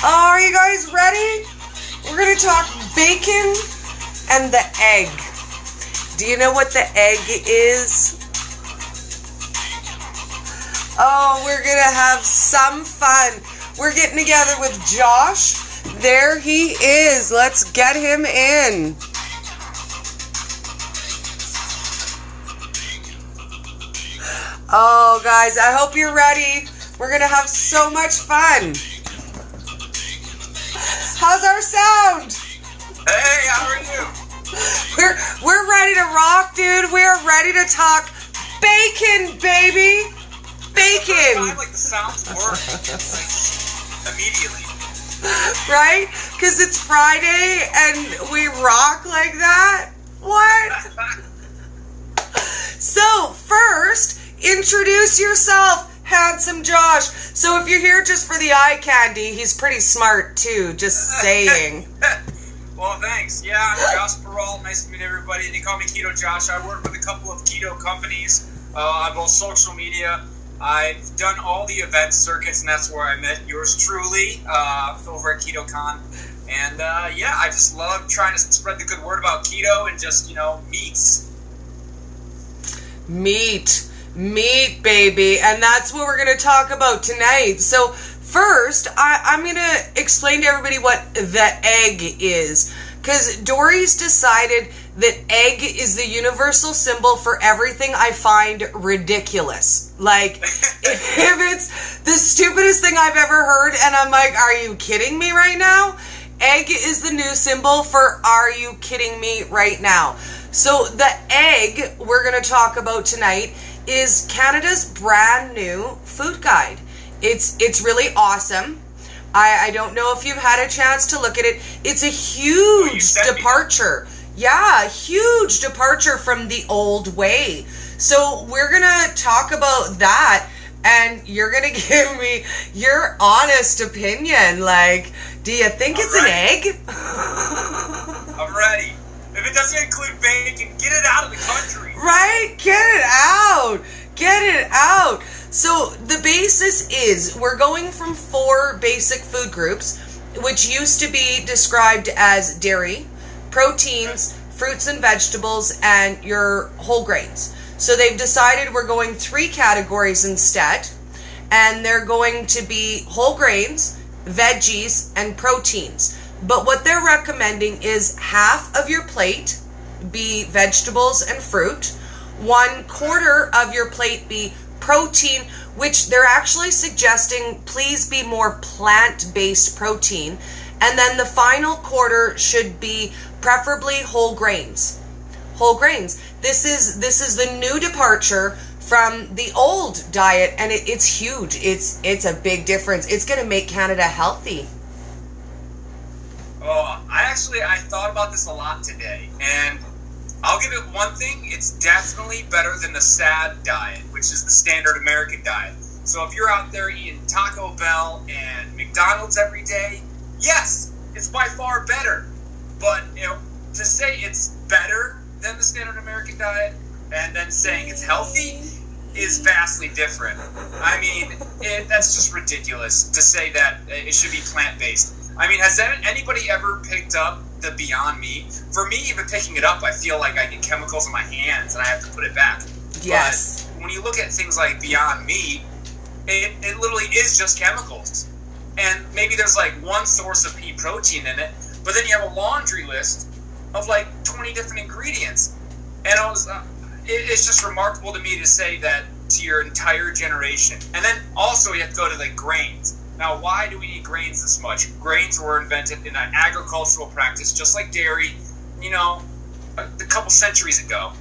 Are you guys ready? We're going to talk bacon and the egg. Do you know what the egg is? Oh, we're going to have some fun. We're getting together with Josh. There he is. Let's get him in. Oh, guys, I hope you're ready. We're going to have so much fun. How's our sound? Hey, how are you? We're ready to rock, dude. We're ready to talk bacon, baby. Bacon. I like the sounds work immediately. Right? Because it's Friday and we rock like that? What? So, first, introduce yourself, handsome Josh. So if you're here just for the eye candy, he's pretty smart too, just saying. Well, thanks. Yeah, I'm Josh Perrault. Nice to meet everybody. They call me Keto Josh. I work with a couple of keto companies on both social media. I've done all the event circuits, and that's where I met yours truly over at KetoCon. And yeah, I just love trying to spread the good word about keto and just, meats. Meat, baby. And that's what we're going to talk about tonight. So first, I'm going to explain to everybody what the egg is. Because Dory's decided that egg is the universal symbol for everything I find ridiculous. Like, if it's the stupidest thing I've ever heard, and I'm like, are you kidding me right now? Egg is the new symbol for are you kidding me right now? So the egg we're going to talk about tonight is Canada's brand new food guide. It's really awesome. I don't know if you've had a chance to look at it. It's a huge departure. Yeah, huge departure from the old way. So we're going to talk about that, and you're going to give me your honest opinion. Like, do you think it's an egg? I'm ready. If it doesn't include bacon, get it out of the country. Right? Get it out. Get it out. So the basis is we're going from 4 basic food groups, which used to be described as dairy, proteins, fruits and vegetables, and your whole grains. So they've decided we're going 3 categories instead, and they're going to be whole grains, veggies, and proteins. But what they're recommending is half of your plate be vegetables and fruit, 1/4 of your plate be protein, which they're actually suggesting please be more plant-based protein, and then the final quarter should be preferably whole grains. Whole grains. This is the new departure from the old diet, and it's huge. It's a big difference. It's going to make Canada healthy. Oh, I thought about this a lot today, and I'll give it one thing. It's definitely better than the SAD diet, which is the standard American diet. So if you're out there eating Taco Bell and McDonald's every day, yes, it's by far better. But, to say it's better than the standard American diet and then saying it's healthy is vastly different. I mean, that's just ridiculous to say that it should be plant-based. I mean, has anybody ever picked up the Beyond Meat? For me, even picking it up, I feel like I get chemicals in my hands and I have to put it back. Yes. But when you look at things like Beyond Meat, it literally is just chemicals. And maybe there's like one source of pea protein in it, but then you have a laundry list of like 20 different ingredients. And it's just remarkable to me to say that to your entire generation. And then also you have to go to the grains. Now, why do we need grains this much? Grains were invented in an agricultural practice, just like dairy, a couple centuries ago.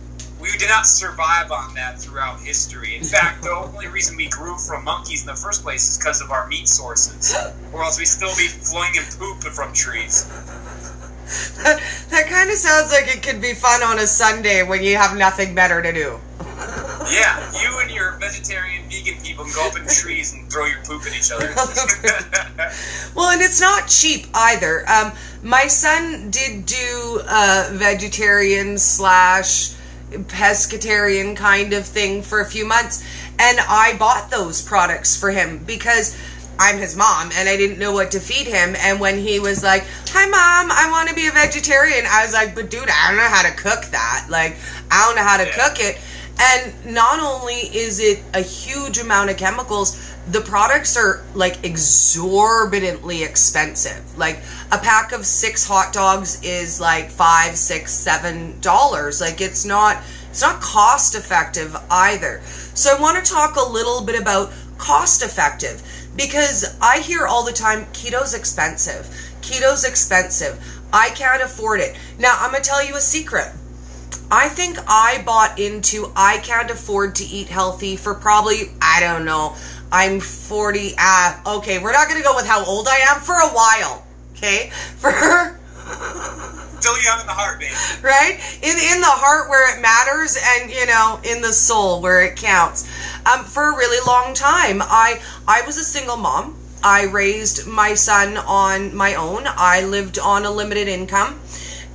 We did not survive on that throughout history. In fact, the only reason we grew from monkeys in the first place is because of our meat sources, or else we'd still be flinging poop from trees. That kind of sounds like it could be fun on a Sunday when you have nothing better to do. Yeah, you and your vegetarian, vegan people can go up in trees and throw your poop at each other. Well, and it's not cheap either. My son did do vegetarian / pescatarian kind of thing for a few months, and I bought those products for him because I'm his mom, and I didn't know what to feed him. And when he was like, "Hi, Mom, I want to be a vegetarian," I was like, "But dude, I don't know how to cook that. Like, I don't know how to cook it." And not only is it a huge amount of chemicals, the products are like exorbitantly expensive. Like a pack of 6 hot dogs is like $5, $6, $7. Like it's not cost effective either. So I want to talk a little bit about cost effective, because I hear all the time, keto's expensive. Keto's expensive. I can't afford it. Now, I'm going to tell you a secret. I think I bought into I can't afford to eat healthy for probably, I don't know, I'm 40. Okay, we're not going to go with how old I am, for a while. Okay? Still young in the heart, baby. Right? In the heart where it matters, and, you know, in the soul where it counts. For a really long time, I was a single mom. I raised my son on my own. I lived on a limited income.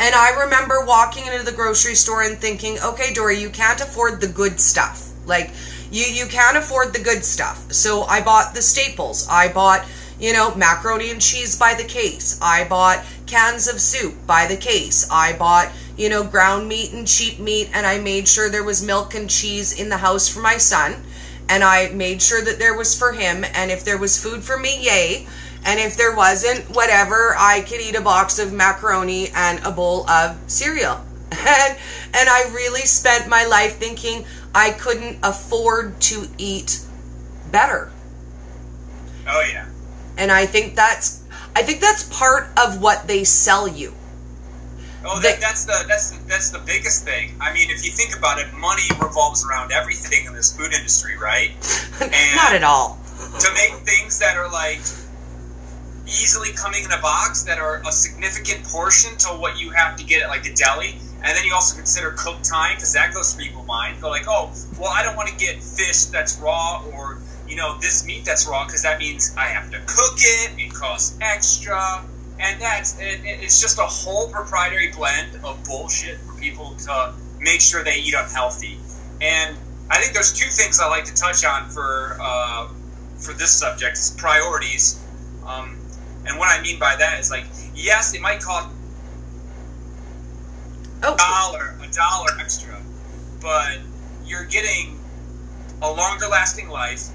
And I remember walking into the grocery store and thinking, okay, Dory, you can't afford the good stuff. Like, you can't afford the good stuff. So I bought the staples. I bought, you know, macaroni and cheese by the case. I bought cans of soup by the case. I bought, you know, ground meat and cheap meat, and I made sure there was milk and cheese in the house for my son. And I made sure that there was for him, and if there was food for me, yay. And if there wasn't, whatever, I could eat a box of macaroni and a bowl of cereal. And I really spent my life thinking I couldn't afford to eat better. Oh yeah. And I think that's part of what they sell you. Oh, that's the biggest thing. I mean, if you think about it, money revolves around everything in this food industry, right? And not at all. To make things that are like easily coming in a box, that are a significant portion to what you have to get at like a deli, and then you also consider cook time, because that goes through people's mind. They're like, oh, well, I don't want to get fish that's raw, or, you know, this meat that's raw, because that means I have to cook it, it costs extra, and it's just a whole proprietary blend of bullshit for people to make sure they eat unhealthy. And I think there's 2 things I like to touch on for this subject, is priorities. And what I mean by that is, like, yes, it might cost a dollar extra, but you're getting a longer lasting life,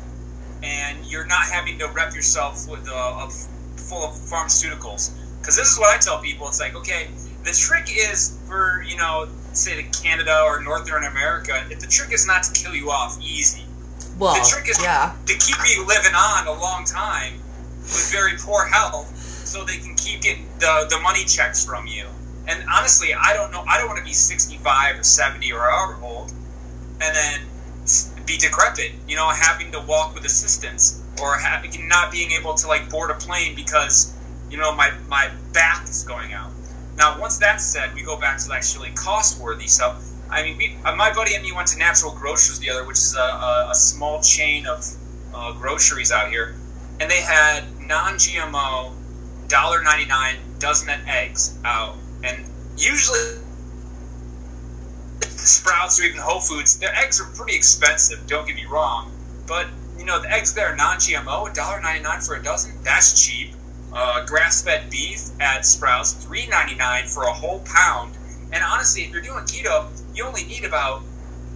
and you're not having to rep yourself with full of pharmaceuticals. Because this is what I tell people. It's like, okay, the trick is for, you know, say to Canada or Northern America, the trick is not to kill you off easy. Well, the trick is to keep you living on a long time with very poor health, so they can keep getting the money checks from you. And honestly, I don't know. I don't want to be 65 or 70 or however old, and then be decrepit. You know, having to walk with assistance, or not being able to like board a plane because, you know, my back is going out. Now, once that's said, we go back to actually cost-worthy stuff. I mean, my buddy and me went to Natural Grocers the other, which is a small chain of groceries out here, and they had non-GMO $1.99 dozen of eggs out. And usually Sprouts or even Whole Foods, their eggs are pretty expensive, don't get me wrong, but you know, the eggs there are non-GMO, $1.99 for a dozen, that's cheap. Grass-fed beef at Sprouts, $3.99 for a whole pound. And honestly, if you're doing keto, you only need about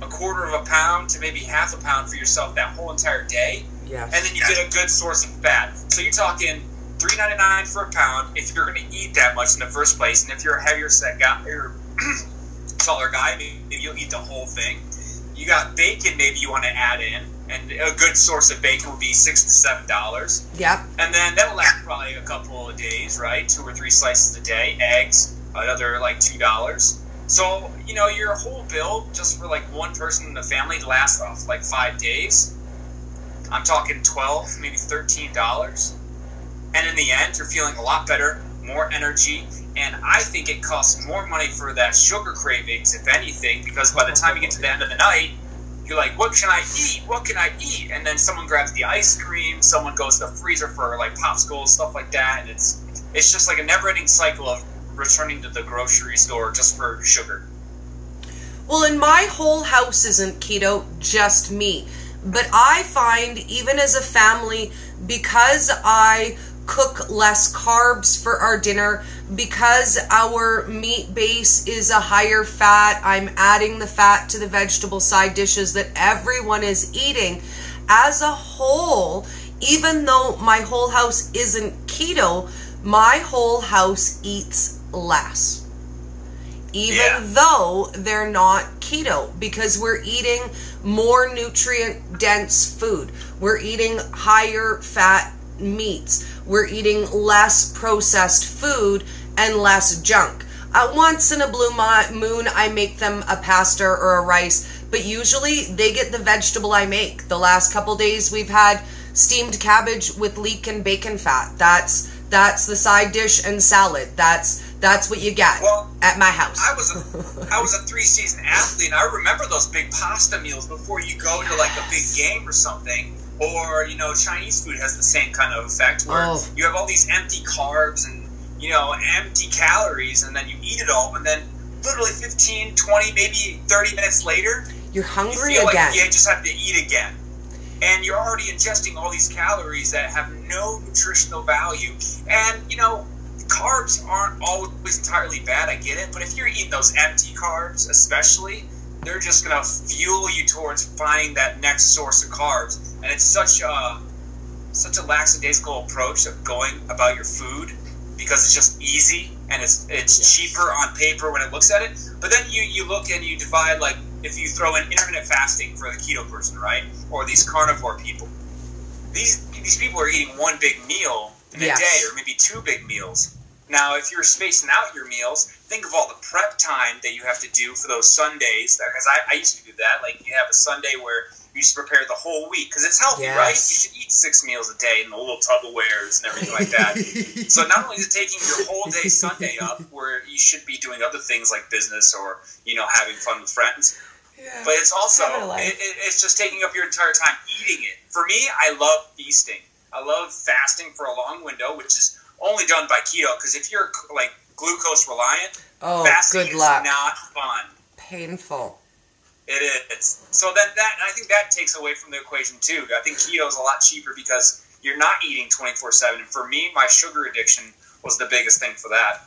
a quarter of a pound to maybe half a pound for yourself that whole entire day. Yes. And then you get a good source of fat. So you're talking $3.99 for a pound if you're going to eat that much in the first place. And if you're a heavier set guy, or taller guy, maybe you'll eat the whole thing. You got bacon, maybe you want to add in, and a good source of bacon would be $6 to $7. Yep. And then that'll last probably a couple of days, right? 2 or 3 slices a day. Eggs, another like $2. So, you know, your whole bill just for like one person in the family lasts off like 5 days. I'm talking $12, maybe $13. And in the end, you're feeling a lot better, more energy, and I think it costs more money for that sugar cravings, if anything, because by the time you get to the end of the night, you're like, what can I eat? What can I eat? And then someone grabs the ice cream, someone goes to the freezer for like popsicles, stuff like that, and it's just like a never-ending cycle of returning to the grocery store just for sugar. Well, and my whole house isn't keto, just me. But I find, even as a family, because I cook less carbs for our dinner, because our meat base is a higher fat, I'm adding the fat to the vegetable side dishes that everyone is eating. As a whole, even though my whole house isn't keto, my whole house eats less. Even though they're not keto, because we're eating more nutrient dense food. We're eating higher fat meats. We're eating less processed food and less junk. Once in a blue moon, I make them a pasta or a rice, but usually they get the vegetable I make. The last couple days we've had steamed cabbage with leek and bacon fat. That's the side dish and salad. That's what you get at my house. I was a 3-season athlete, and I remember those big pasta meals before you go to like a big game or something. Or, you know, Chinese food has the same kind of effect where you have all these empty carbs and, you know, empty calories, and then you eat it all, and then literally 15, 20, maybe 30 minutes later, you're hungry you feel again. Like you just have to eat again. And you're already ingesting all these calories that have no nutritional value. And, you know, carbs aren't always entirely bad, I get it, but if you're eating those empty carbs especially, they're just going to fuel you towards finding that next source of carbs. And it's such a lackadaisical approach of going about your food, because it's just easy and it's cheaper on paper when it looks at it. But then you look and you divide, like, if you throw in intermittent fasting for the keto person, right? Or these carnivore people. These people are eating one big meal in a day, or maybe 2 big meals. Now, if you're spacing out your meals, think of all the prep time that you have to do for those Sundays. Because I used to do that. Like, you have a Sunday where you just prepare the whole week. Because it's healthy, right? You should eat 6 meals a day in the little Tupperwares and everything like that. So not only is it taking your whole day Sunday up, where you should be doing other things like business or, you know, having fun with friends, but it's also, it's just taking up your entire time eating it. For me, I love feasting. I love fasting for a long window, which is only done by keto, because if you're like glucose reliant, fasting is not fun. Painful. It is. So that I think that takes away from the equation too. I think keto is a lot cheaper because you're not eating 24/7. And for me, my sugar addiction was the biggest thing for that.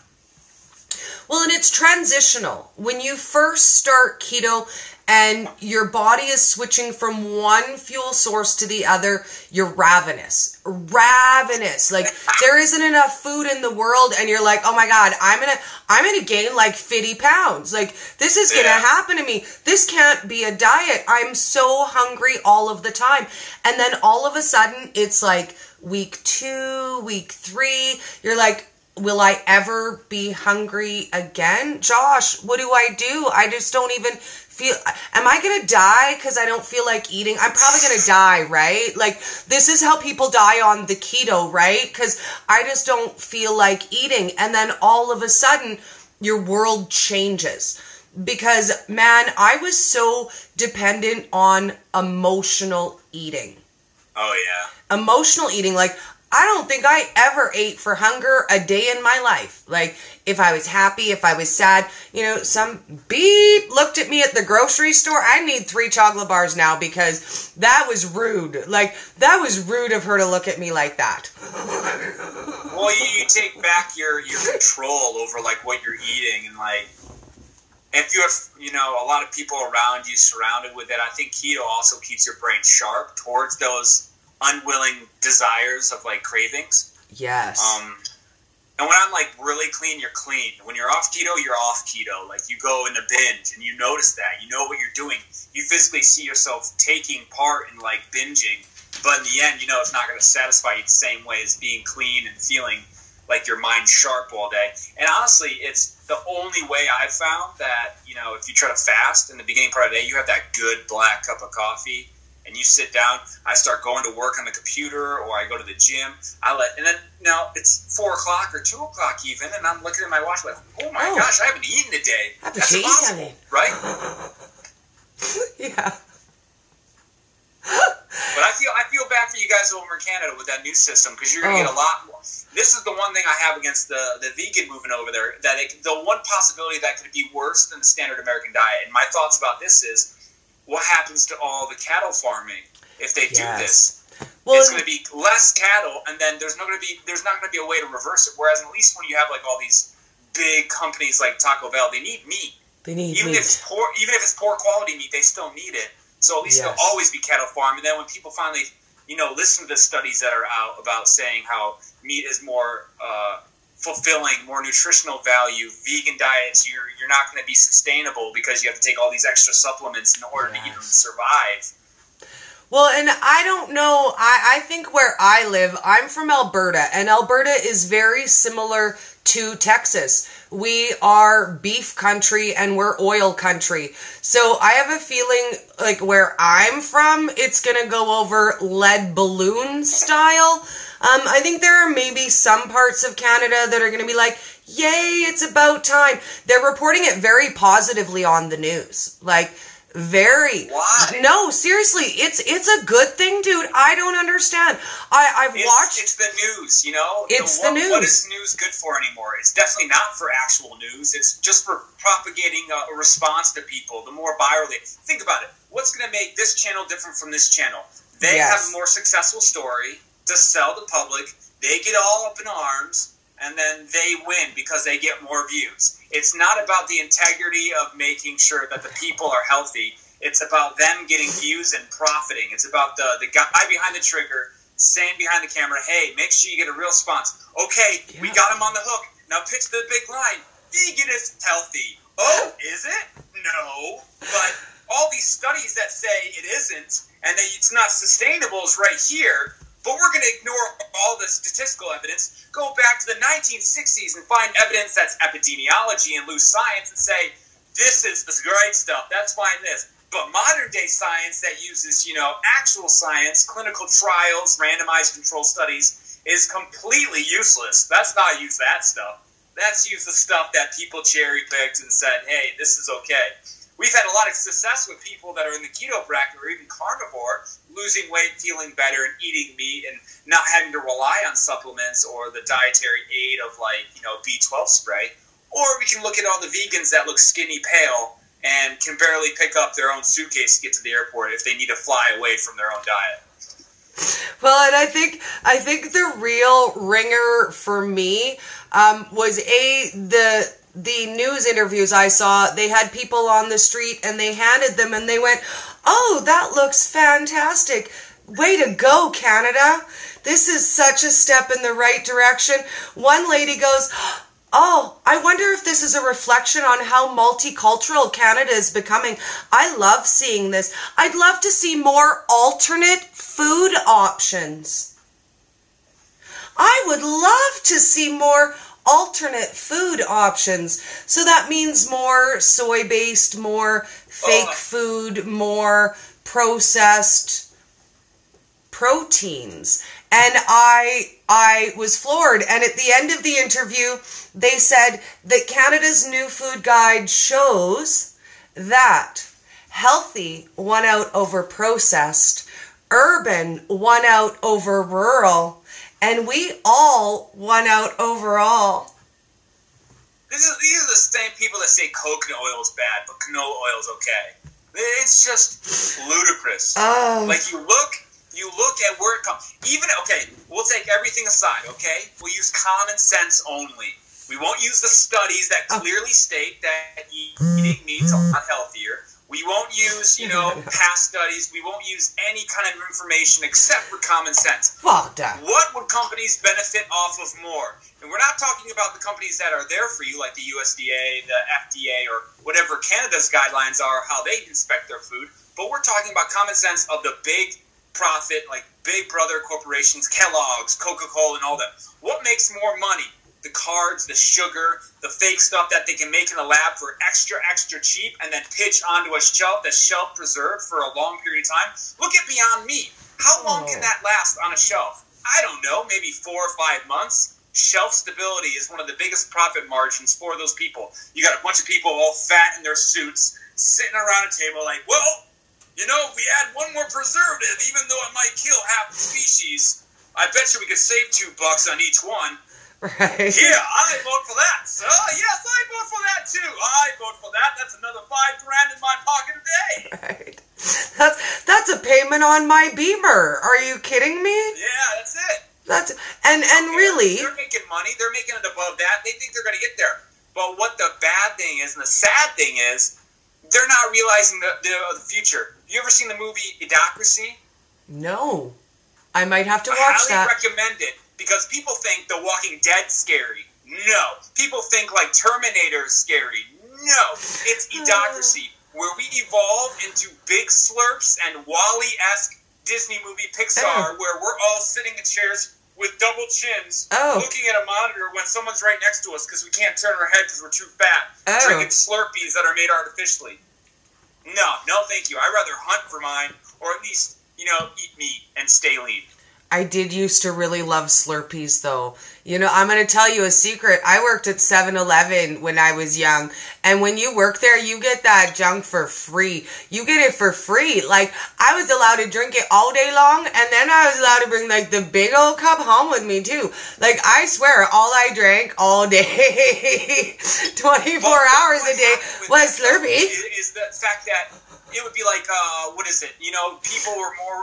Well, and it's transitional. When you first start keto and your body is switching from one fuel source to the other, you're ravenous. Ravenous. Like, there isn't enough food in the world, and you're like, oh my God, I'm gonna gain like 50 pounds. Like, this is gonna happen to me. This can't be a diet. I'm so hungry all of the time. And then all of a sudden, it's like week 2, week 3, you're like, will I ever be hungry again? Josh, what do I do? I just don't even feel... Am I going to die because I don't feel like eating? I'm probably going to die, right? Like, this is how people die on the keto, right? Because I just don't feel like eating. And then all of a sudden, your world changes. Because, man, I was so dependent on emotional eating. Oh, yeah. Emotional eating, like... I don't think I ever ate for hunger a day in my life. Like, if I was happy, if I was sad, you know, some beep looked at me at the grocery store. I need 3 chocolate bars now because that was rude. Like, that was rude of her to look at me like that. Well, you take back your control over, like, what you're eating. And, like, if you have, you know, a lot of people around you surrounded with it, I think keto also keeps your brain sharp towards those unwilling desires of like cravings. Yes. And when I'm like really clean, you're clean. When you're off keto, you're off keto. Like, you go in a binge and you notice that. You know what you're doing. You physically see yourself taking part in like binging, but in the end, you know it's not going to satisfy you the same way as being clean and feeling like your mind's sharp all day. And honestly, it's the only way I've found that, you know, if you try to fast in the beginning part of the day, you have that good black cup of coffee, and you sit down, I start going to work on the computer, or I go to the gym. And then, now it's 4 o'clock or 2 o'clock even, and I'm looking at my watch like, oh my gosh, I haven't eaten today. That's impossible, right? Yeah. But I feel bad for you guys over in Canada with that new system, because you're going to get a lot more. This is the one thing I have against the vegan movement over there, that the one possibility that could be worse than the standard American diet. And my thoughts about this is, what happens to all the cattle farming if they do this? Well, it's going to be less cattle, and then there's not going to be a way to reverse it. Whereas at least when you have like all these big companies like Taco Bell, they need meat. They need even meat. if it's poor quality meat, they still need it. So at least there'll always be cattle farm. And then when people finally, listen to the studies that are out about saying how meat is more fulfilling, more nutritional value, vegan diets, you're not going to be sustainable because you have to take all these extra supplements in order to even survive. Well, and I don't know, I think where I live, I'm from Alberta, and Alberta is very similar to Texas. We are beef country and we're oil country. So I have a feeling like where I'm from, it's going to go over lead balloon style. I think there are maybe some parts of Canada that are going to be like, yay, it's about time. They're reporting it very positively on the news. Like, very. Why? No, seriously, it's a good thing, dude. I don't understand. I've watched. It's the news, It's the news. What is news good for anymore? It's definitely not for actual news. It's just for propagating a response to people. The more viral they think about it, what's going to make this channel different from this channel? They have a more successful story to sell the public. They get all up in arms. And then they win because they get more views. It's not about the integrity of making sure that the people are healthy. It's about them getting views and profiting. It's about the guy behind the trigger saying behind the camera, hey, make sure you get a real response. Okay, we got him on the hook. Now pitch the big line. Vegan is healthy. Oh, is it? No. But all these studies that say it isn't and that it's not sustainable is right here. But we're going to ignore all the statistical evidence, go back to the 1960s and find evidence that's epidemiology and loose science and say, this is the great stuff, that's fine this. But modern day science that uses, actual science, clinical trials, randomized control studies is completely useless. Let's not use that stuff. Let's use the stuff that people cherry picked and said, hey, this is okay. We've had a lot of success with people that are in the keto bracket or even carnivore, losing weight, feeling better, and eating meat, and not having to rely on supplements or the dietary aid of B12 spray. Or we can look at all the vegans that look skinny, pale, and can barely pick up their own suitcase to get to the airport if they need to fly away from their own diet. Well, and I think the real ringer for me was the news interviews I saw. They had people on the street and they handed them and they went, oh, that looks fantastic. Way to go, Canada. This is such a step in the right direction. One lady goes, oh, I wonder if this is a reflection on how multicultural Canada is becoming. I love seeing this. I'd love to see more alternate food options. I would love to see more alternate food options. So that means more soy-based, more fake food, more processed proteins. And I was floored. And at the end of the interview, they said that Canada's new food guide shows that healthy won out over processed, urban won out over rural, and we all won out overall. These are the same people that say coconut oil is bad, but canola oil is okay. It's just ludicrous. Like you look at where it comes. We'll take everything aside, okay? We'll use common sense only. We won't use the studies that clearly state that eating meat's a lot healthier. We won't use, past studies. We won't use any kind of information except for common sense. Fuck that. What would companies benefit off of more? And we're not talking about the companies that are there for you, like the USDA, the FDA, or whatever Canada's guidelines are, how they inspect their food. But we're talking about common sense of the big profit, like big brother corporations, Kellogg's, Coca-Cola, and all that. What makes more money? The carbs, the sugar, the fake stuff that they can make in the lab for extra cheap and then pitch onto a shelf that's shelf preserved for a long period of time. Look at Beyond Meat. How long can that last on a shelf? I don't know, maybe 4 or 5 months. Shelf stability is one of the biggest profit margins for those people. You got a bunch of people all fat in their suits sitting around a table like, well, if we add one more preservative, even though it might kill half the species, I bet you we could save $2 on each one. Right. Yeah, I vote for that. So, yes, I vote for that too. I vote for that. That's another $5,000 in my pocket a day. Right. That's a payment on my Beamer. Are you kidding me? Yeah, that's it. And really, they're making money. They're making it above that. They think they're going to get there. But what the bad thing is, and the sad thing is, they're not realizing the future. You ever seen the movie Idiocracy? No. I might have to watch I highly that. recommend it because people think The Walking Dead's scary. No. People think like Terminator is scary. No. It's Idiocracy, where we evolve into big slurps and Wall-E-esque Disney movie Pixar, where we're all sitting in chairs with double chins, looking at a monitor when someone's right next to us because we can't turn our head because we're too fat, drinking Slurpees that are made artificially. No, thank you. I'd rather hunt for mine, or at least, eat meat and stay lean. I did used to really love Slurpees, though. I'm going to tell you a secret. I worked at 7-Eleven when I was young, and when you work there, you get that junk for free. You get it for free. Like, I was allowed to drink it all day long, and then I was allowed to bring, like, the big old cup home with me, too. Like, I swear, all I drank all day, 24 hours a day, was Slurpee. Is the fact that it would be like, people were more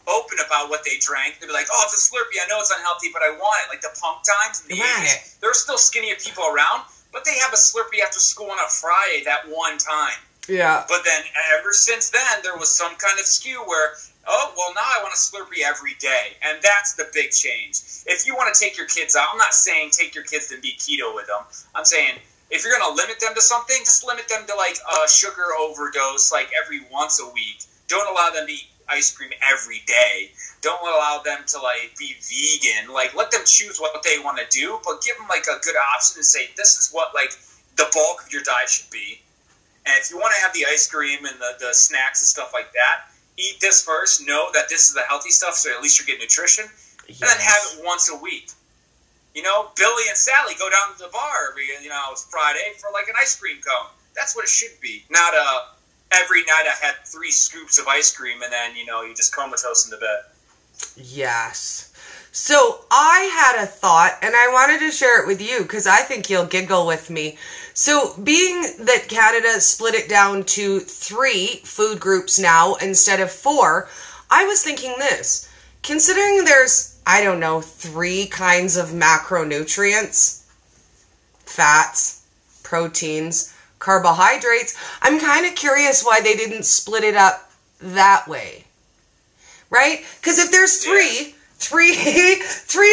open about what they drank. They'd be like, oh, it's a Slurpee. I know it's unhealthy, but I want it. Like the punk times in the 80s. There are still skinnier people around, but they have a Slurpee after school on a Friday that one time. Yeah. But then ever since then, there was some kind of skew where, now I want a Slurpee every day. And that's the big change. If you want to take your kids out, I'm not saying take your kids and be keto with them. I'm saying if you're going to limit them to something, just limit them to like a sugar overdose like every once a week. Don't allow them to eat ice cream every day. Don't allow them to like be vegan. Like let them choose what they want to do, but give them like a good option to say this is what like the bulk of your diet should be. And if you want to have the ice cream and the snacks and stuff like that, eat this first. Know that this is the healthy stuff, so at least you're getting nutrition. Yes. And then have it once a week. Billy and Sally go down to the bar every Friday for like an ice cream cone. That's what it should be. Not every night I had 3 scoops of ice cream and then, you just comatose into bed. Yes. So I had a thought and I wanted to share it with you because I think you'll giggle with me. So being that Canada split it down to 3 food groups now instead of 4, I was thinking this. Considering there's, 3 kinds of macronutrients, fats, proteins, carbohydrates, I'm kind of curious why they didn't split it up that way. Right? Because if there's three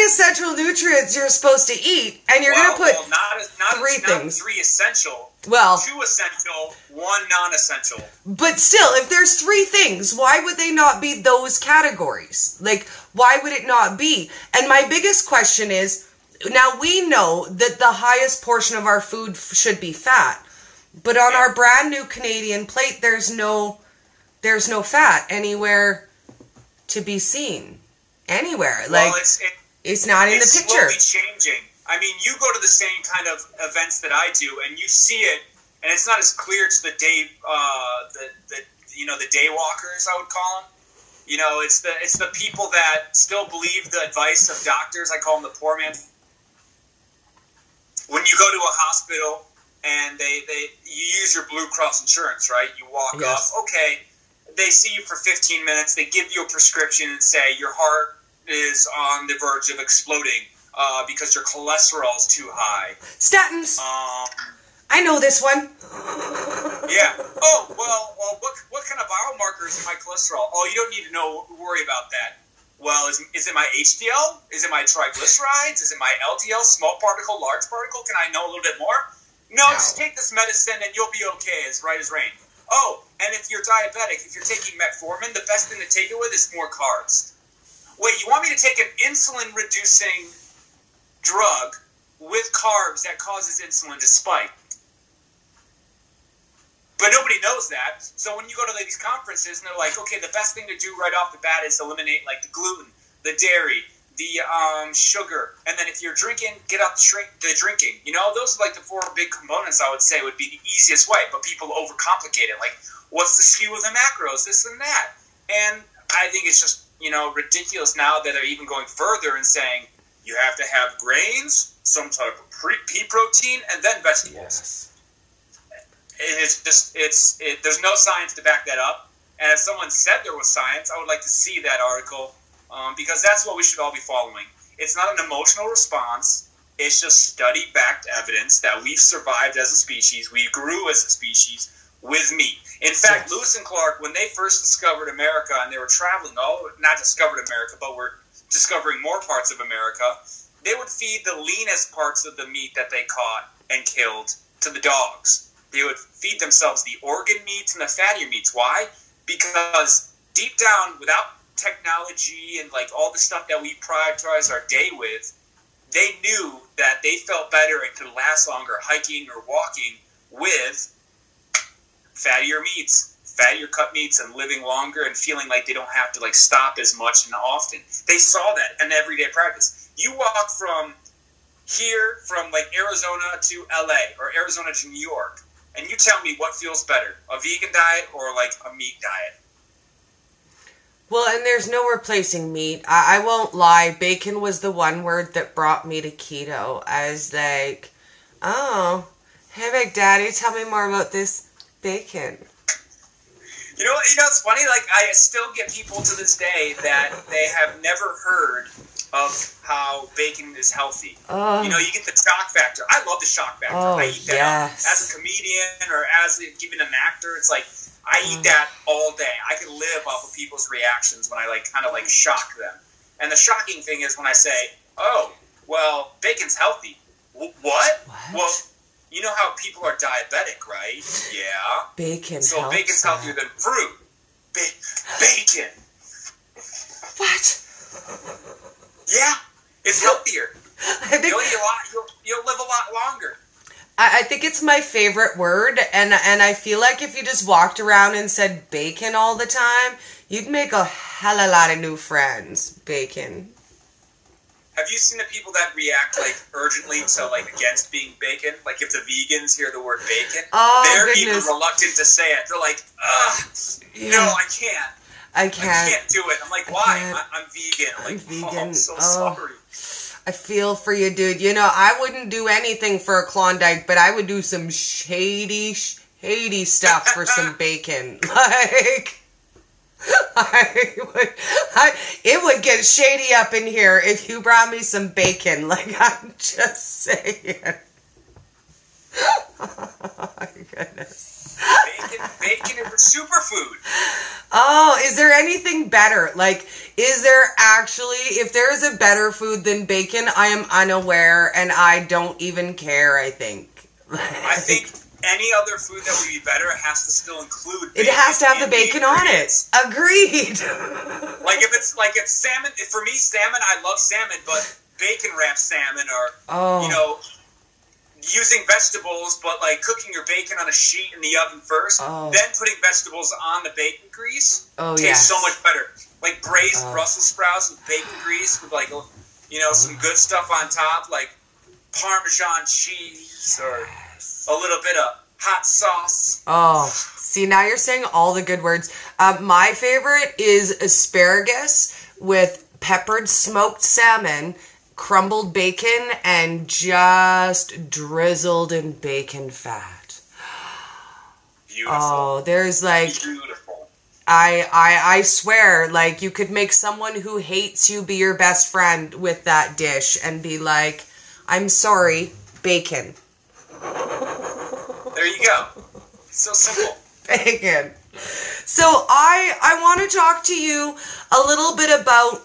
essential nutrients you're supposed to eat, and you're going to put not 3 things. Not 3 essential. Well, 2 essential, 1 non-essential. But still, if there's 3 things, why would they not be those categories? Like, why would it not be? And my biggest question is, now we know that the highest portion of our food should be fat. But on our brand new Canadian plate, there's no fat anywhere to be seen. Anywhere. Well, it's not in the picture. It's slowly changing. I mean, you go to the same kind of events that I do, and you see it, and it's not as clear to the day, the day walkers, I would call them. It's the people that still believe the advice of doctors. I call them the poor man. When you go to a hospital and you use your Blue Cross insurance, right? You walk up, okay. They see you for 15 minutes. They give you a prescription and say your heart is on the verge of exploding because your cholesterol is too high. Statins. I know this one. Yeah. Oh, well, what kind of biomarkers in my cholesterol? Oh, you don't need to worry about that. Well, is it my HDL? Is it my triglycerides? Is it my LDL? Small particle, large particle? Can I know a little bit more? No, just take this medicine and you'll be okay, as right as rain. Oh, and if you're diabetic, if you're taking metformin, the best thing to take it with is more carbs. Wait, you want me to take an insulin-reducing drug with carbs that causes insulin to spike? But nobody knows that. So when you go to these conferences and they're like, okay, the best thing to do right off the bat is eliminate like the gluten, the dairy, the sugar, and then if you're drinking, get out the drinking. Those are like the 4 big components I would say would be the easiest way, but people overcomplicate it. Like, what's the skew of the macros, this and that? And I think it's just, ridiculous now that they're even going further and saying, You have to have grains, some type of pea protein, and then vegetables. Yes. There's no science to back that up. And if someone said there was science, I would like to see that article, because that's what we should all be following. It's not an emotional response. It's just study-backed evidence that we've survived as a species. We grew as a species with meat. In fact, yes. Lewis and Clark, when they first discovered America and they were traveling, not discovered America, but were discovering more parts of America, they would feed the leanest parts of the meat that they caught and killed to the dogs. They would feed themselves the organ meats and the fattier meats. Why? Because deep down, without technology and like all the stuff that we prioritize our day with, they knew that they felt better and could last longer hiking or walking with fattier meats, fattier cut meats, and living longer and feeling like they don't have to like stop as much and often. They saw that in everyday practice. You walk from here, from like Arizona to LA or Arizona to New York, and you tell me what feels better, a vegan diet or like a meat diet. Well, and there's no replacing meat. I won't lie. Bacon was the one word that brought me to keto. I was like, oh, hey, Big Daddy, tell me more about this bacon. You know, it's funny. Like, I still get people to this day that they have never heard of how bacon is healthy. Oh. You know, you get the shock factor. I love the shock factor. Oh, I eat that yes. as a comedian or as even an actor. It's like, I eat that all day. I could live off of people's reactions when I like kind of like shock them. And the shocking thing is when I say, "Oh, well, bacon's healthy." What? Well, you know how people are diabetic, right? Yeah. Bacon. So bacon's healthier than fruit. Bacon. What? Yeah, it's healthier. You'll live a lot longer. I think it's my favorite word, and I feel like if you just walked around and said bacon all the time, you'd make a hell of a lot of new friends. Bacon. Have you seen the people that react like urgently to like against being bacon? Like if the vegans hear the word bacon, they're even reluctant to say it. They're like, no, I can't. I can't do it. I'm like, why? I'm vegan. I'm like, vegan. Oh, I'm so sorry. I feel for you, dude. You know, I wouldn't do anything for a Klondike, but I would do some shady stuff for some bacon. Like, it would get shady up in here if you brought me some bacon. Like, I'm just saying. Oh, my goodness. Bacon is a superfood. Oh, is there anything better? Like, is there actually, if there is a better food than bacon, I am unaware and I don't even care, I think. I think any other food that would be better has to still include bacon. It has to have the bacon on it. Agreed. Like if salmon, for me, salmon, I love salmon, but bacon wrapped salmon or, you know, using vegetables, but like cooking your bacon on a sheet in the oven first, then putting vegetables on the bacon grease tastes so much better. Like braised Brussels sprouts with bacon grease with like, you know, some good stuff on top, like Parmesan cheese or a little bit of hot sauce. Oh, see, now you're saying all the good words. My favorite is asparagus with peppered smoked salmon, crumbled bacon, and just drizzled in bacon fat. Beautiful. Oh, there's like... Beautiful. I swear, like, you could make someone who hates you be your best friend with that dish and be like, I'm sorry, bacon. There you go. It's so simple. Bacon. So I want to talk to you a little bit about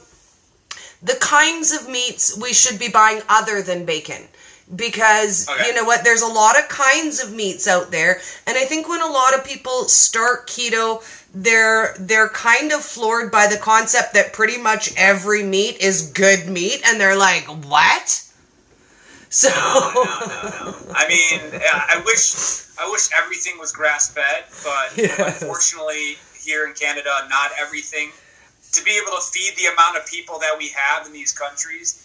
the kinds of meats we should be buying other than bacon. Because, you know what, there's a lot of kinds of meats out there. And I think when a lot of people start keto, they're kind of floored by the concept that pretty much every meat is good meat. And they're like, what? So... No. I mean, I wish everything was grass-fed. But unfortunately, here in Canada, not everything... To be able to feed the amount of people that we have in these countries,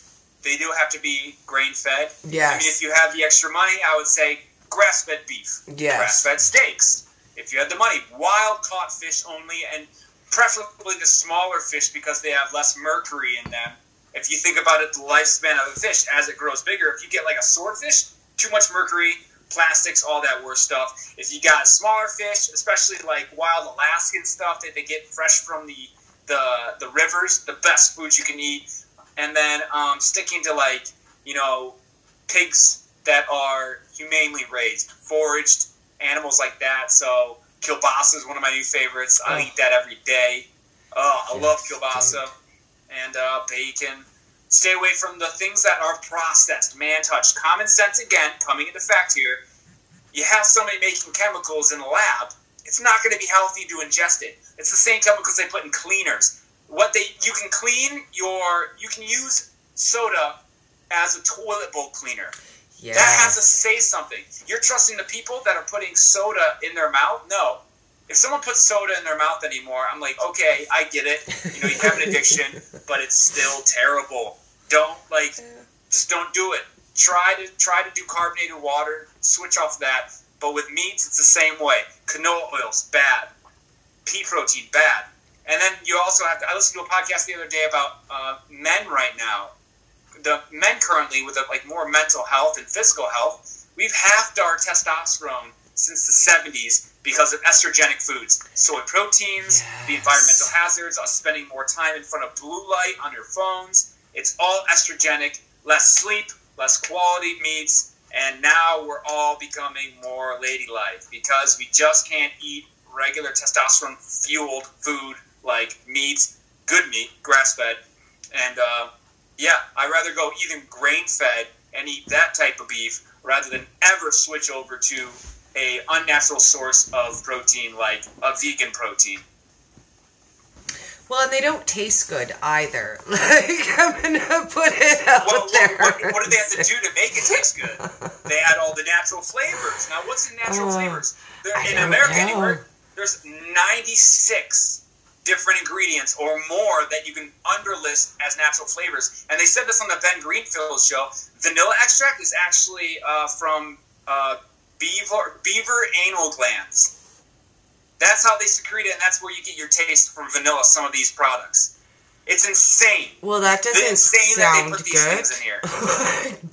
they do have to be grain-fed. Yes. I mean, if you have the extra money, I would say grass-fed beef. Yes. Grass-fed steaks. If you had the money, wild-caught fish only, and preferably the smaller fish because they have less mercury in them. If you think about it, the lifespan of a fish as it grows bigger, if you get like a swordfish, too much mercury, plastics, all that worse stuff. If you got smaller fish, especially like wild Alaskan stuff that they get fresh from the rivers, the best food you can eat. And then sticking to like, pigs that are humanely raised, foraged, animals like that. So kielbasa is one of my new favorites. I eat that every day. Oh, I love kielbasa and bacon. Stay away from the things that are processed, man-touched. Common sense, again, coming into fact here. You have somebody making chemicals in the lab, it's not going to be healthy to ingest it. It's the same chemicals they put in cleaners. You can use soda as a toilet bowl cleaner. Yes. That has to say something. You're trusting the people that are putting soda in their mouth? No. If someone puts soda in their mouth anymore, I'm like, okay, I get it. You have an addiction, but it's still terrible. Just don't do it. Try to do carbonated water. Switch off that. But with meats, it's the same way. Canola oils, bad. Pea protein, bad. And then you also have to. I listened to a podcast the other day about men right now. The men currently with more mental health and physical health, we've halved our testosterone since the 70s because of estrogenic foods. Soy proteins, the environmental hazards, us spending more time in front of blue light on your phones. It's all estrogenic, less sleep, less quality meats, and now we're all becoming more ladylike because we just can't eat regular testosterone-fueled food like meat, good meat, grass-fed, and I'd rather go even grain-fed and eat that type of beef rather than ever switch over to a unnatural source of protein like a vegan protein. Well, and they don't taste good either. I'm going to put it out there. What do they have to do to make it taste good? They add all the natural flavors. Now, what's in natural flavors? In America, anyway, there's 96 different ingredients or more that you can underlist as natural flavors. And they said this on the Ben Greenfield show. Vanilla extract is actually from beaver anal glands. That's how they secrete it, and that's where you get your taste from vanilla, some of these products. It's insane. Well, that doesn't sound that they put these good. Things in here.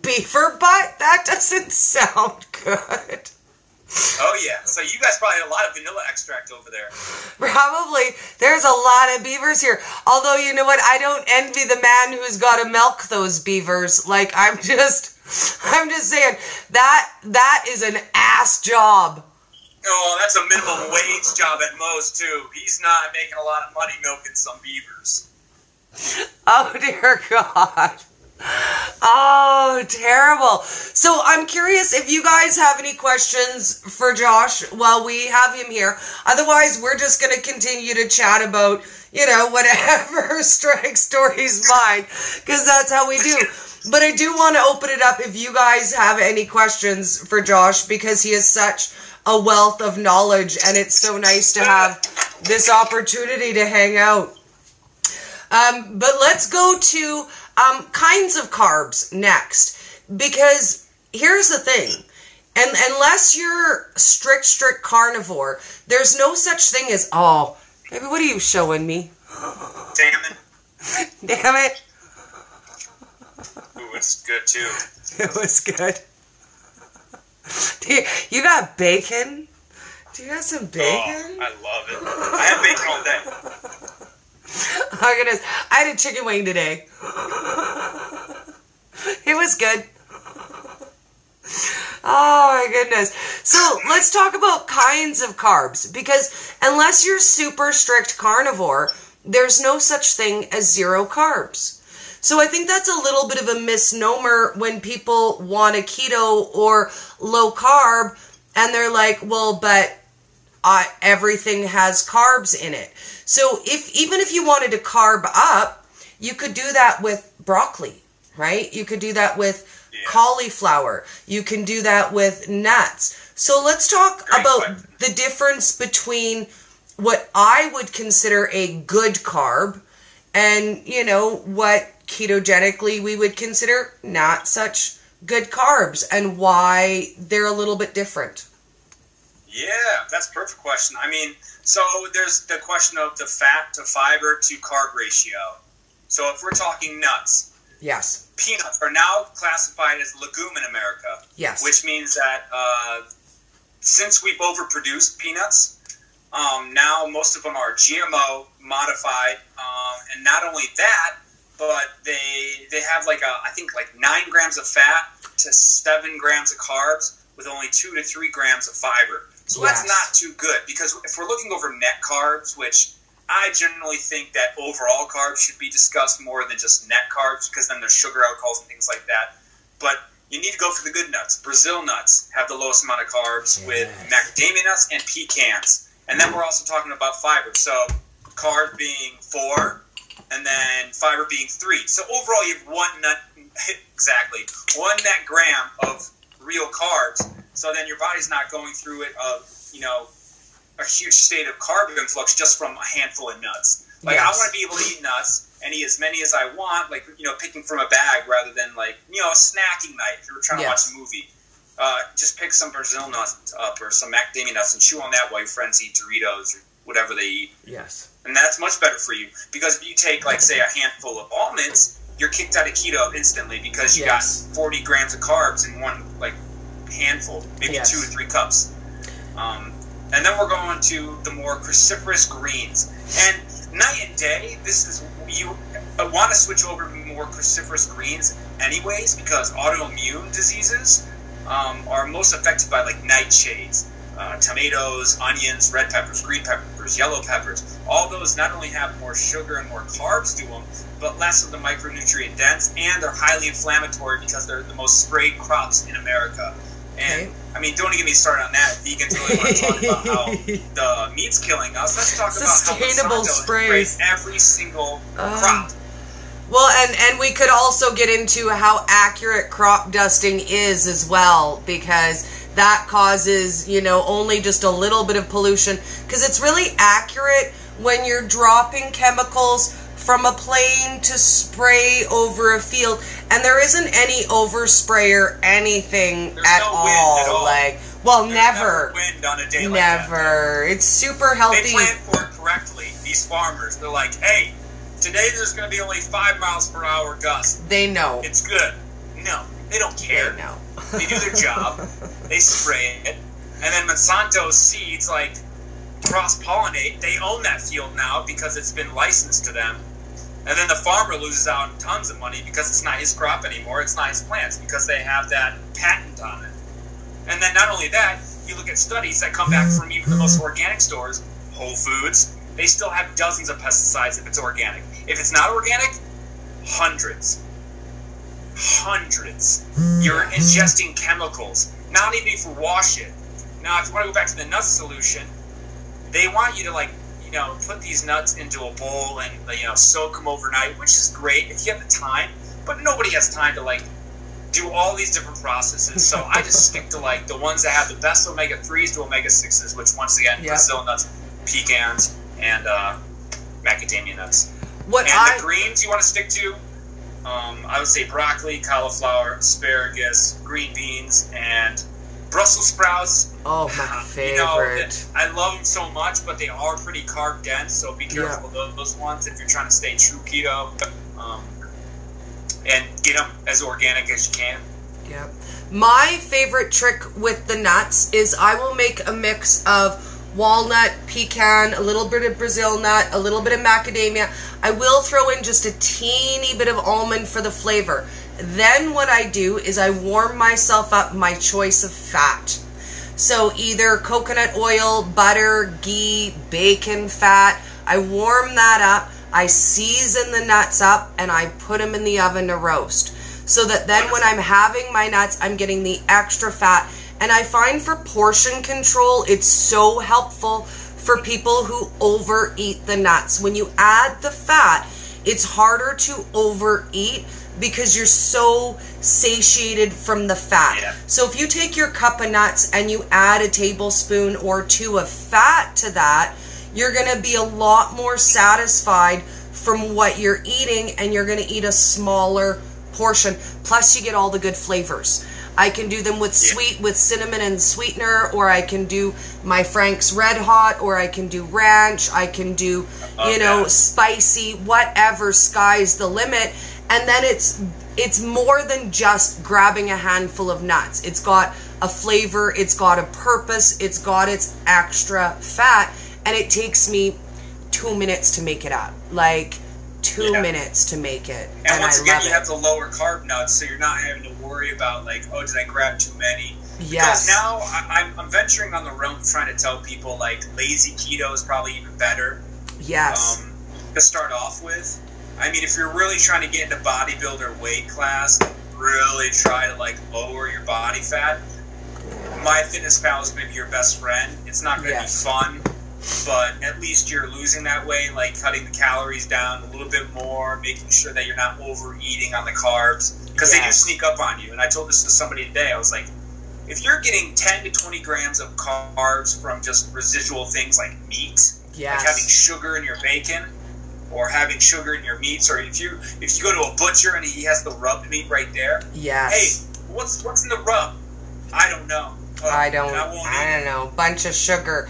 Beaver butt? That doesn't sound good. Oh, yeah. So you guys probably have a lot of vanilla extract over there. Probably. There's a lot of beavers here. Although, you know what? I don't envy the man who's got to milk those beavers. I'm just saying, that is an ass job. Oh, that's a minimum wage job at most, too. He's not making a lot of money milking some beavers. Oh, dear God. Oh, terrible. So I'm curious if you guys have any questions for Josh while we have him here. Otherwise, we're just going to continue to chat about, whatever strikes Dory's mind, because that's how we do. But I do want to open it up if you guys have any questions for Josh, because he is such a wealth of knowledge, and it's so nice to have this opportunity to hang out. But let's go to kinds of carbs next, because here's the thing, and unless you're strict carnivore, there's no such thing as, baby, what are you showing me? Salmon. Damn it. Ooh, it's good too. It was good. You got bacon? Do you have some bacon? Oh, I love it. I have bacon all day. Oh, goodness. I had a chicken wing today. It was good. Oh, my goodness. So, let's talk about kinds of carbs. Because unless you're super strict carnivore, there's no such thing as zero carbs. So I think that's a little bit of a misnomer when people want a keto or low carb, and they're like, well, but everything has carbs in it. So even if you wanted to carb up, you could do that with broccoli, right? You could do that with cauliflower. You can do that with nuts. So let's talk about the difference between what I would consider a good carb and, what ketogenically we would consider not such good carbs, and why they're a little bit different. Yeah, that's a perfect question. I mean, so there's the question of the fat to fiber to carb ratio. So if we're talking nuts, yes, peanuts are now classified as legume in America. Yes. Which means that since we've overproduced peanuts, now most of them are GMO modified, and not only that, but they have I think 9 grams of fat to 7 grams of carbs with only 2 to 3 grams of fiber. So Yes. that's not too good, because if we're looking over net carbs, which I generally think that overall carbs should be discussed more than just net carbs, because then there's sugar alcohols and things like that. But you need to go for the good nuts. Brazil nuts have the lowest amount of carbs, with macadamia nuts and pecans. And then we're also talking about fiber. So carb being 4, and then fiber being 3. So overall, you have 1 net gram of real carbs. So then your body's not going through it a huge state of carb influx just from a handful of nuts. I want to be able to eat nuts and eat as many as I want, picking from a bag rather than a snacking night. If you're trying to watch a movie, just pick some Brazil nuts up or some macadamia nuts and chew on that while your friends eat Doritos or whatever they eat. Yes. And that's much better for you, because if you take, say, a handful of almonds, you're kicked out of keto instantly, because you got 40 grams of carbs in one handful, maybe 2 to 3 cups. And then we're going to the more cruciferous greens. And night and day, you want to switch over to more cruciferous greens anyways, because autoimmune diseases are most affected by nightshades. Tomatoes, onions, red peppers, green peppers, yellow peppers. All those not only have more sugar and more carbs to them, but less of the micronutrient dense, and they're highly inflammatory because they're the most sprayed crops in America. And, don't get me started on that. Vegans really want to talk about how the meat's killing us. Let's talk about how Monsanto sprays every single crop. Well, and we could also get into how accurate crop dusting is as well, because that causes, only just a little bit of pollution, because it's really accurate when you're dropping chemicals from a plane to spray over a field, and there isn't any overspray or anything at no all. Wind at all. There's never wind on a day never. Like that. It's super healthy. They plan for it correctly. These farmers, they're like, hey, today there's going to be only 5 miles per hour gusts. They know. It's good. No, they don't care. They know. They do their job. They spray it. And then Monsanto's seeds, cross-pollinate. They own that field now because it's been licensed to them. And then the farmer loses out on tons of money because it's not his crop anymore. It's not his plants, because they have that patent on it. And then not only that, you look at studies that come back from even the most organic stores, Whole Foods, they still have dozens of pesticides if it's organic. If it's not organic, hundreds. You're ingesting chemicals. Not even if you wash it. Now, if you want to go back to the nut solution, they want you to put these nuts into a bowl and soak them overnight, which is great if you have the time. But nobody has time to do all these different processes. So I just stick to the ones that have the best omega-3s to omega-6s, which once again, Brazil nuts, pecans, and macadamia nuts. The greens you want to stick to, I would say broccoli, cauliflower, asparagus, green beans, and Brussels sprouts. Oh, my favorite. I love them so much, but they are pretty carb dense, so be careful of those ones if you're trying to stay true keto. And get them as organic as you can. Yeah. My favorite trick with the nuts is I will make a mix of walnut, pecan, a little bit of Brazil nut, a little bit of macadamia. I will throw in just a teeny bit of almond for the flavor. Then what I do is I warm myself up my choice of fat. So either coconut oil, butter, ghee, bacon fat. I warm that up. I season the nuts up and I put them in the oven to roast. So that then when I'm having my nuts, I'm getting the extra fat. And I find for portion control, it's so helpful for people who overeat the nuts. When you add the fat, it's harder to overeat because you're so satiated from the fat. Yeah. So if you take your cup of nuts and you add a tablespoon or 2 of fat to that, you're going to be a lot more satisfied from what you're eating, and you're going to eat a smaller portion. Plus, you get all the good flavors. I can do them with sweet, with cinnamon and sweetener, or I can do my Frank's Red Hot, or I can do ranch, I can do, you know, spicy, whatever, sky's the limit. And then it's more than just grabbing a handful of nuts. It's got a flavor, it's got a purpose, it's got its extra fat, and it takes me 2 minutes to make it up. Like, 2 minutes to make it. And once again, you have the lower carb nuts, so you're not having to worry about, like, oh, did I grab too many? Yes. Because now I'm venturing on the realm trying to tell people, like, lazy keto is probably even better. Yes. To start off with. I mean, if you're really trying to get into bodybuilder weight class, really try to, like, lower your body fat, MyFitnessPal is maybe your best friend. It's not going to be fun, but at least you're losing that weight, like cutting the calories down a little bit more, making sure that you're not overeating on the carbs, because they do sneak up on you. And I told this to somebody today. I was like, if you're getting 10 to 20 grams of carbs from just residual things like meat, like having sugar in your bacon, or having sugar in your meats, or if you go to a butcher and he has the rubbed meat right there, hey, what's in the rub? I don't know. I don't know. Bunch of sugar.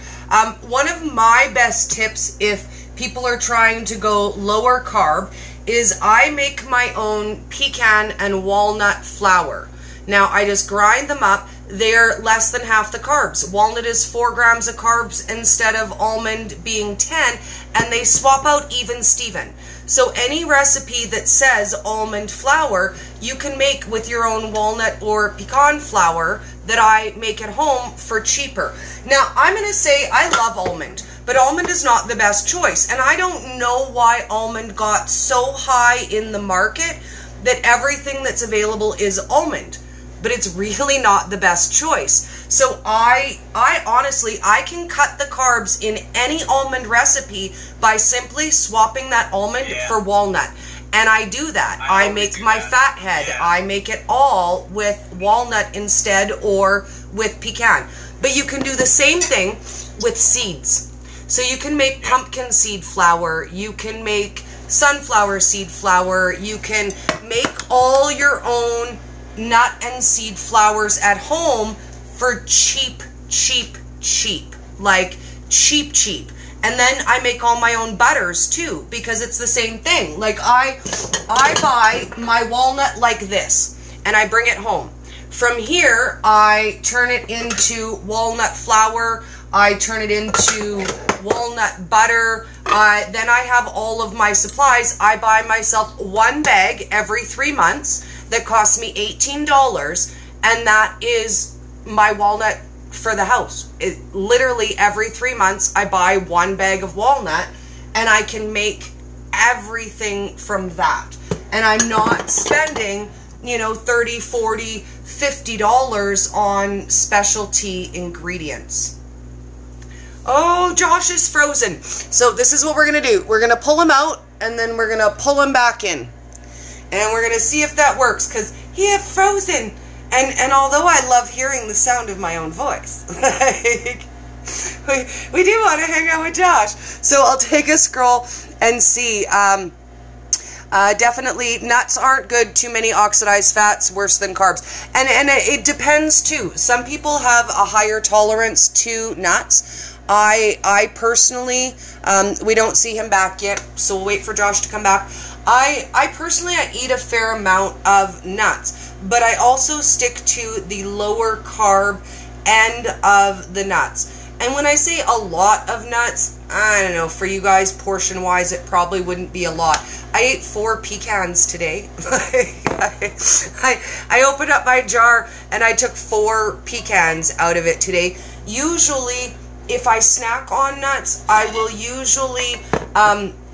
One of my best tips, if people are trying to go lower carb, is I make my own pecan and walnut flour. Now, I just grind them up. They're less than half the carbs. Walnut is 4 grams of carbs instead of almond being 10, and they swap out even Steven. So any recipe that says almond flour, you can make with your own walnut or pecan flour that I make at home for cheaper. Now, I'm going to say I love almond, but almond is not the best choice. And I don't know why almond got so high in the market that everything that's available is almond. But it's really not the best choice. So I honestly, I can cut the carbs in any almond recipe by simply swapping that almond for walnut. And I do that. I make my fathead. I make it all with walnut instead, or with pecan. But you can do the same thing with seeds. So you can make pumpkin seed flour. You can make sunflower seed flour. You can make all your own nut and seed flours at home for cheap. Like cheap. And then I make all my own butters too, because it's the same thing. Like I buy my walnut like this, and I bring it home. From here, I turn it into walnut flour. I turn it into walnut butter. Then I have all of my supplies. I buy myself 1 bag every 3 months that costs me $18, and that is my walnut for the house. Literally every 3 months I buy 1 bag of walnut, and I can make everything from that. And I'm not spending, you know, $30, $40, $50 on specialty ingredients. Oh, Josh is frozen. So this is what we're going to do. We're going to pull him out, and then we're going to pull him back in. And we're going to see if that works, because he is frozen. And although I love hearing the sound of my own voice, like, we do want to hang out with Josh. So I'll take a scroll and see. Definitely nuts aren't good. Too many oxidized fats, worse than carbs. And it depends too. Some people have a higher tolerance to nuts. I personally, we don't see him back yet, so we'll wait for Josh to come back. I personally eat a fair amount of nuts, but I also stick to the lower carb end of the nuts. And when I say a lot of nuts, I don't know, for you guys, portion-wise, it probably wouldn't be a lot. I ate 4 pecans today. I opened up my jar and I took 4 pecans out of it today. Usually, if I snack on nuts, I will usually,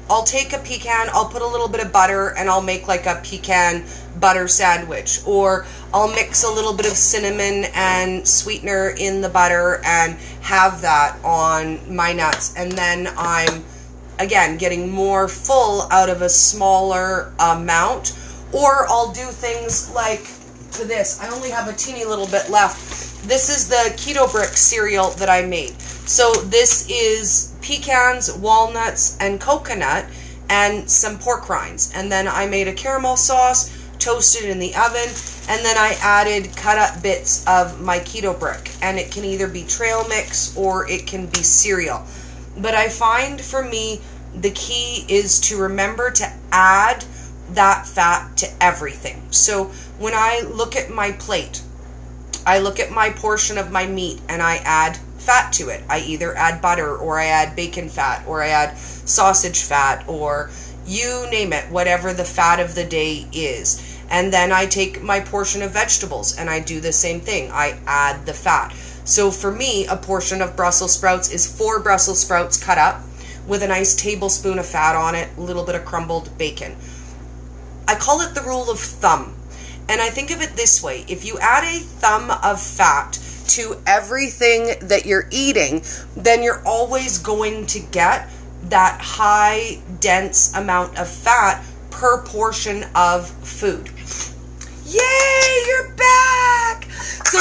I'll take a pecan, I'll put a little bit of butter, and I'll make like a pecan butter sandwich. Or I'll mix a little bit of cinnamon and sweetener in the butter and have that on my nuts. And then I'm, again, getting more full out of a smaller amount. Or I'll do things like this. I only have a teeny little bit left. This is the Keto Brick cereal that I made. So this is pecans, walnuts, and coconut, and some pork rinds. And then I made a caramel sauce, toasted in the oven, And then I added cut up bits of my keto brick, and it can either be trail mix or it can be cereal. But I find for me, the key is to remember to add that fat to everything. So when I look at my plate, I look at my portion of my meat and I add fat to it. I either add butter, or I add bacon fat, or I add sausage fat, or you name it, whatever the fat of the day is. And then I take my portion of vegetables and I do the same thing. I add the fat. So for me, a portion of Brussels sprouts is 4 Brussels sprouts cut up with a nice tablespoon of fat on it, a little bit of crumbled bacon. I call it the rule of thumb. And I think of it this way. If you add a thumb of fat to everything that you're eating, then you're always going to get that high, dense amount of fat per portion of food. Yay, you're back! So,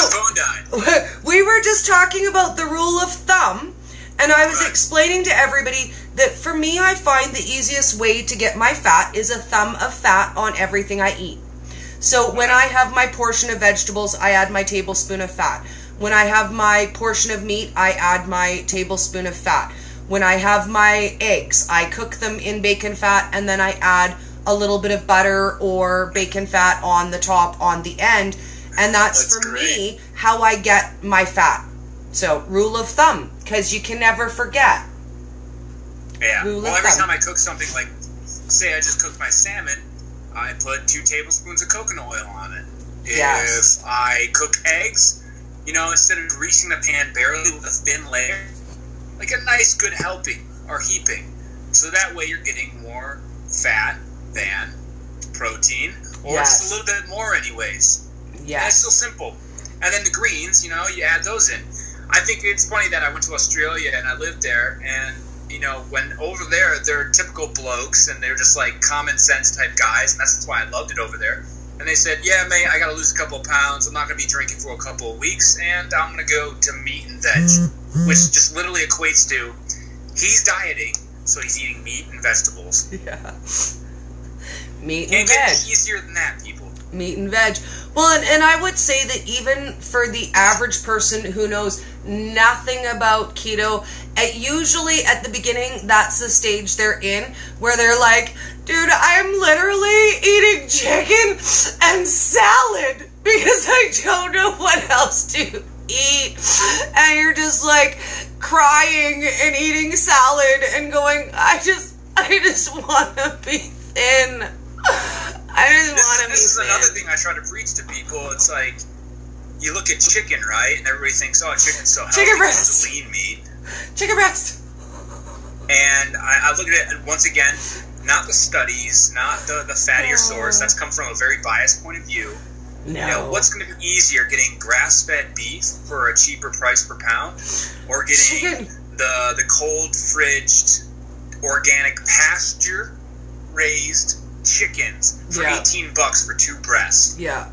we were just talking about the rule of thumb, and I was explaining to everybody that for me, I find the easiest way to get my fat is a thumb of fat on everything I eat. So when I have my portion of vegetables, I add my tablespoon of fat. When I have my portion of meat, I add my tablespoon of fat. When I have my eggs, I cook them in bacon fat, and then I add a little bit of butter or bacon fat on the top, on the end. And that's for me how I get my fat. So rule of thumb, because you can never forget. Yeah. Well, every time I cook something, like, say I just cooked my salmon, I put 2 tablespoons of coconut oil on it. Yes. If I cook eggs, you know, instead of greasing the pan barely with a thin layer, like a nice good helping or heaping. So that way you're getting more fat than protein, or just a little bit more anyways. Yes. And it's still simple. And then the greens, you know, you add those in. I think it's funny that I went to Australia and I lived there, and you know, when over there, they're typical blokes, and they're just like common sense type guys, and that's why I loved it over there. And they said, yeah, mate, I got to lose a couple of pounds. I'm not going to be drinking for a couple of weeks, and I'm going to go to meat and veg, which just literally equates to he's dieting, so he's eating meat and vegetables. Yeah. Meat and Can't veg. get any easier than that, people. Meat and veg. Well, and I would say that even for the average person who knows nothing about keto, usually at the beginning, that's the stage they're in, where they're like, dude, I'm literally eating chicken and salad because I don't know what else to eat. And you're just like crying and eating salad and going, I just want to be thin. This is another thing I try to preach to people. It's like, you look at chicken, right? And everybody thinks, oh, chicken's so healthy. Chicken breast. It's lean meat. Chicken breast. And I look at it, and once again, not the studies, not the fattier source. That's come from a very biased point of view. No. You know, what's going to be easier, getting grass-fed beef for a cheaper price per pound, or getting the cold-fridged, organic, pasture-raised chickens for $18 for 2 breasts? Yeah.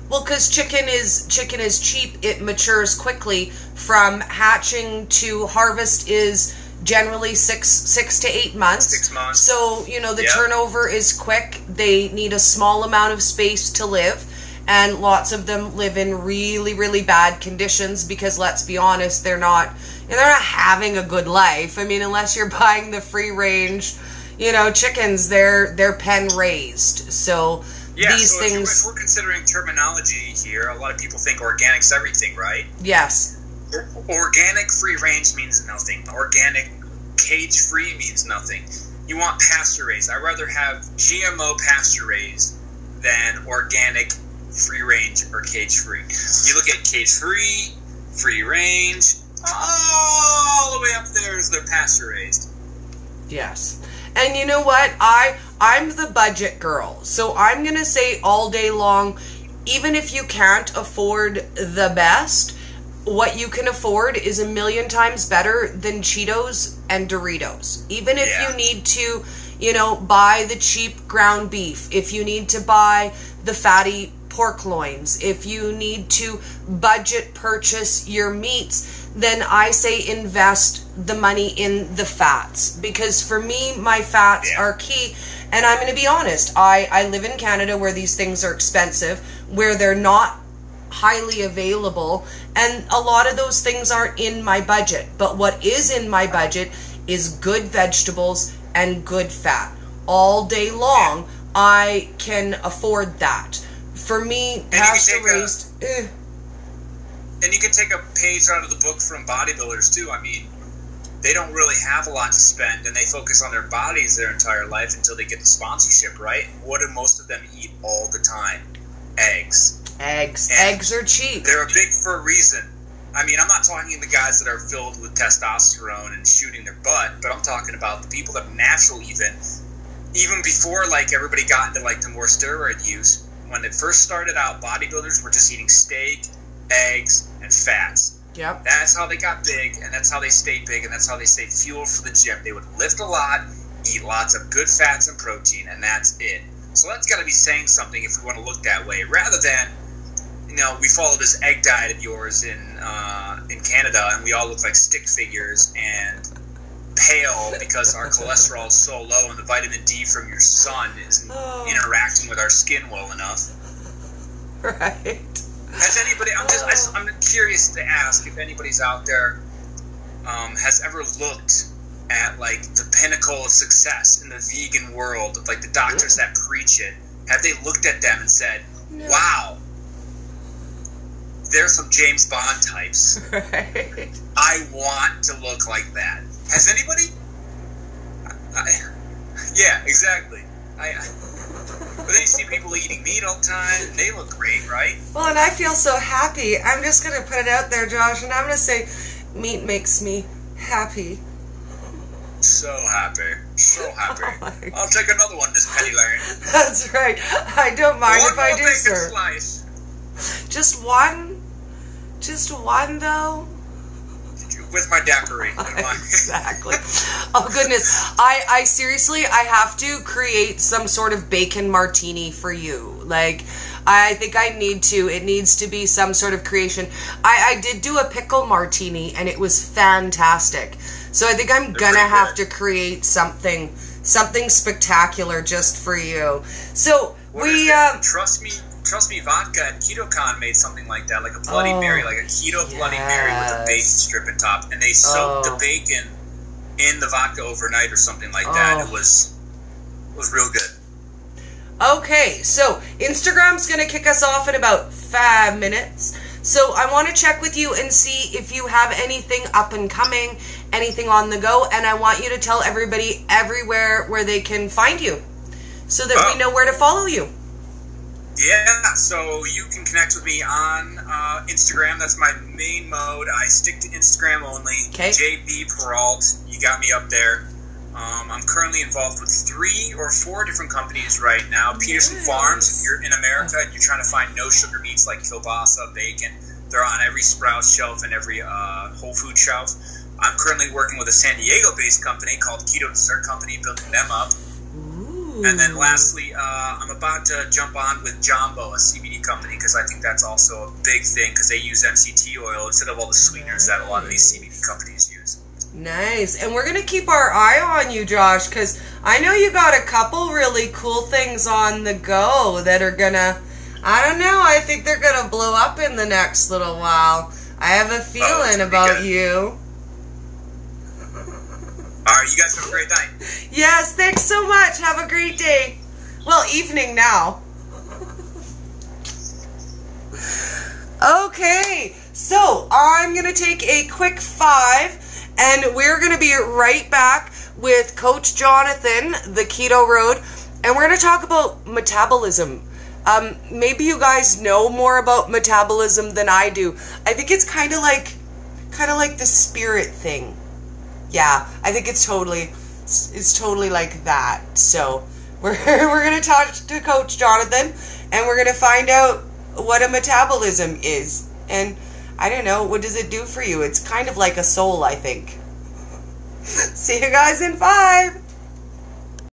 Well, because chicken is cheap. It matures quickly. From hatching to harvest is generally 6 to 8 months. 6 months. So, you know, the turnover is quick. They need a small amount of space to live. And lots of them live in really, really bad conditions because, let's be honest, they're not having a good life. I mean, unless you're buying the free range, you know, chickens, they're pen raised. So these things. If we're considering terminology here, a lot of people think organic's everything, right? Yes. Organic free range means nothing. Organic cage free means nothing. You want pasture raised. I'd rather have GMO pasture raised than organic free range or cage free. You look at cage free, free range, all the way up there is their pasture raised. Yes. And you know what? I'm the budget girl. So I'm going to say all day long, even if you can't afford the best, what you can afford is 1,000,000 times better than Cheetos and Doritos. Even if you need to, you know, buy the cheap ground beef, if you need to buy the fatty pork loins, if you need to budget purchase your meats, then I say invest the money in the fats. Because for me, my fats are key. And I'm going to be honest, I live in Canada where these things are expensive, where they're not highly available, and a lot of those things aren't in my budget. But what is in my budget is good vegetables and good fat. All day long, I can afford that. For me, pasture-raised... And you can take a page out of the book from bodybuilders, too. I mean, they don't really have a lot to spend, and they focus on their bodies their entire life until they get the sponsorship, right? What do most of them eat all the time? Eggs. Eggs are cheap. They're big for a reason. I mean, I'm not talking the guys that are filled with testosterone and shooting their butt, but I'm talking about the people that are natural even before, like, everybody got into, like, the more steroid use. When it first started out, bodybuilders were just eating steak, eggs, and fats. Yep. That's how they got big, and that's how they stayed big, and that's how they stayed fueled for the gym. They would lift a lot, eat lots of good fats and protein, and that's it. So that's got to be saying something if we want to look that way, rather than, you know, we follow this egg diet of yours in Canada, and we all look like stick figures and pale because our cholesterol is so low and the vitamin D from your sun isn't interacting with our skin well enough. Right. Has anybody? I'm curious to ask if anybody's out there has ever looked at, like, the pinnacle of success in the vegan world, like the doctors that preach it. Have they looked at them and said, "Wow, there's some James Bond types. Right. I want to look like that." Has anybody? Yeah, exactly. But then you see people eating meat all the time, and they look great, right? Well, and I feel so happy. I'm just going to put it out there, Josh, and I'm going to say meat makes me happy. So happy. So happy. Oh, I'll take another one, Miss Penny Lane. That's right. I don't mind if I do, sir. Slice. Just one? Just one, though? With my daiquiri. Exactly. Oh, goodness. I seriously, I have to create some sort of bacon martini for you. Like, I think I need to. It needs to be some sort of creation. I did do a pickle martini, and it was fantastic. So I think I'm gonna have to create something spectacular just for you. So Trust me, vodka and KetoCon made something like that, like a Bloody Mary, like a keto Bloody Mary with a bacon strip on top, and they soaked the bacon in the vodka overnight or something like that. It was real good. Okay, so Instagram's going to kick us off in about 5 minutes. So I want to check with you and see if you have anything up and coming, anything on the go, and I want you to tell everybody everywhere where they can find you so that we know where to follow you. Yeah, so you can connect with me on Instagram. That's my main mode. I stick to Instagram only. Okay. JB Perrault. You got me up there. I'm currently involved with 3 or 4 different companies right now. Peterson Farms, if you're in America and you're trying to find no sugar meats like kielbasa, bacon, they're on every Sprouts shelf and every Whole Food shelf. I'm currently working with a San Diego-based company called Keto Dessert Company, building them up. And then lastly, I'm about to jump on with Jumbo, a CBD company, because I think that's also a big thing, because they use MCT oil instead of all the sweeteners that a lot of these CBD companies use. Nice. And we're going to keep our eye on you, Josh, because I know you got a couple really cool things on the go that are going to, I don't know, I think they're going to blow up in the next little while. I have a feeling about you. All right, you guys have a great night. Yes, thanks so much. Have a great day. Well, evening now. Okay, so I'm going to take a quick 5, and we're going to be right back with Coach Jonathan, the Keto Road, and we're going to talk about metabolism. Maybe you guys know more about metabolism than I do. I think it's kind of like the spirit thing. Yeah, I think it's totally like that. So we're gonna talk to Coach Jonathan, and we're gonna find out what a metabolism is. And I don't know, what does it do for you? It's kind of like a soul, I think. See you guys in 5.